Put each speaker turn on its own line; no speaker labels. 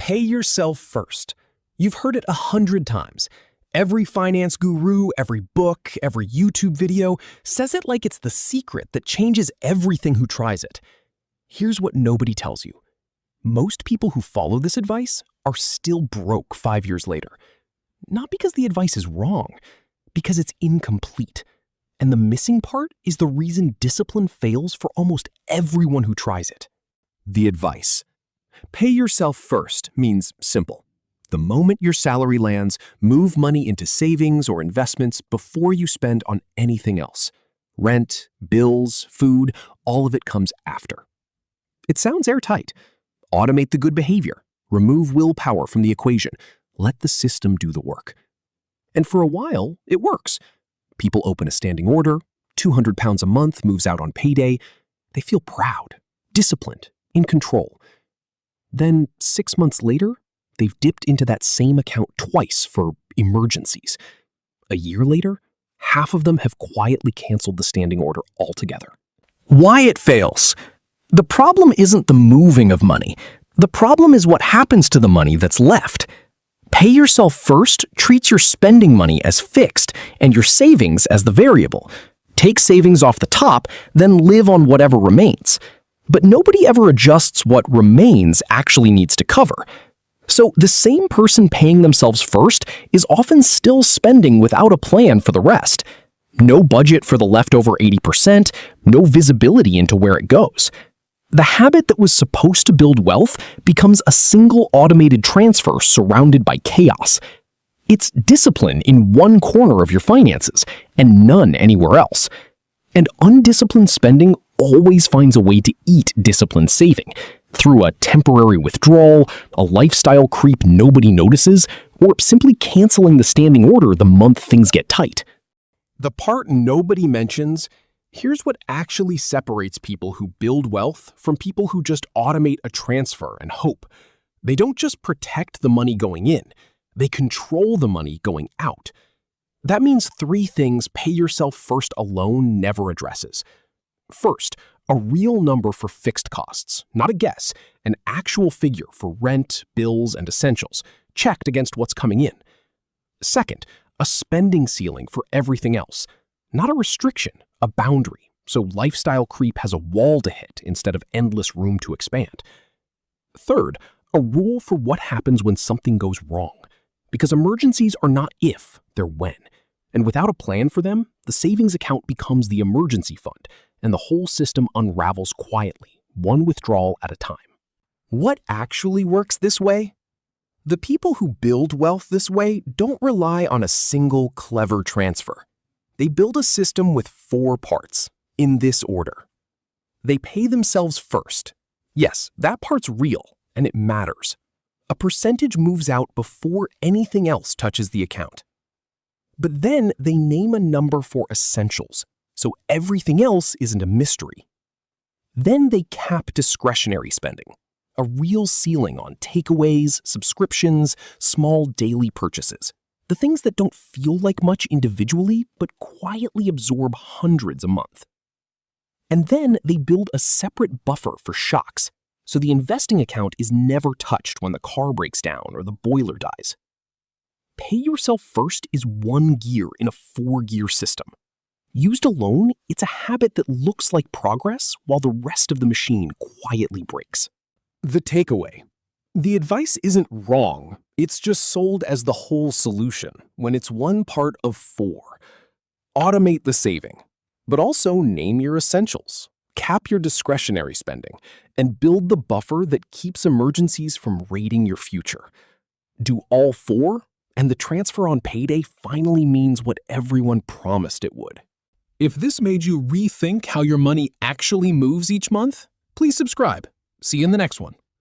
Pay yourself first. You've heard it 100 times. Every finance guru, every book, every YouTube video says it like it's the secret that changes everything who tries it. Here's what nobody tells you. Most people who follow this advice are still broke 5 years later. Not because the advice is wrong, because it's incomplete. And the missing part is the reason discipline fails for almost everyone who tries it. The advice. Pay yourself first means simple. The moment your salary lands, move money into savings or investments before you spend on anything else. Rent, bills, food, all of it comes after. It sounds airtight. Automate the good behavior. Remove willpower from the equation. Let the system do the work. And for a while, it works. People open a standing order, £200 a month moves out on payday. They feel proud, disciplined, in control. Then 6 months later, they've dipped into that same account twice for emergencies. A year later, half of them have quietly canceled the standing order altogether. Why it fails? The problem isn't the moving of money. The problem is what happens to the money that's left. Pay yourself first treats your spending money as fixed and your savings as the variable. Take savings off the top, then live on whatever remains. But nobody ever adjusts what remains actually needs to cover. So the same person paying themselves first is often still spending without a plan for the rest. No budget for the leftover 80%, no visibility into where it goes. The habit that was supposed to build wealth becomes a single automated transfer surrounded by chaos. It's discipline in one corner of your finances and none anywhere else. And undisciplined spending always finds a way to eat disciplined saving through a temporary withdrawal, a lifestyle creep nobody notices, or simply canceling the standing order the month things get tight. The part nobody mentions, here's what actually separates people who build wealth from people who just automate a transfer and hope. They don't just protect the money going in, they control the money going out. That means 3 things pay yourself first alone never addresses. First, a real number for fixed costs, not a guess, an actual figure for rent, bills, and essentials, checked against what's coming in. Second, a spending ceiling for everything else, not a restriction, a boundary, so lifestyle creep has a wall to hit instead of endless room to expand. Third, a rule for what happens when something goes wrong, because emergencies are not if, they're when. And without a plan for them, the savings account becomes the emergency fund, and the whole system unravels quietly, one withdrawal at a time. What actually works this way? The people who build wealth this way don't rely on a single clever transfer. They build a system with 4 parts, in this order. They pay themselves first. Yes, that part's real, and it matters. A percentage moves out before anything else touches the account. But then they name a number for essentials, so everything else isn't a mystery. Then they cap discretionary spending, a real ceiling on takeaways, subscriptions, small daily purchases, the things that don't feel like much individually but quietly absorb hundreds a month. And then they build a separate buffer for shocks, so the investing account is never touched when the car breaks down or the boiler dies. Pay yourself first is 1 gear in a 4-gear system. Used alone, it's a habit that looks like progress while the rest of the machine quietly breaks. The takeaway. The advice isn't wrong, it's just sold as the whole solution when it's one part of 4. Automate the saving, but also name your essentials, cap your discretionary spending, and build the buffer that keeps emergencies from raiding your future. Do all 4? And the transfer on payday finally means what everyone promised it would. If this made you rethink how your money actually moves each month, please subscribe. See you in the next one.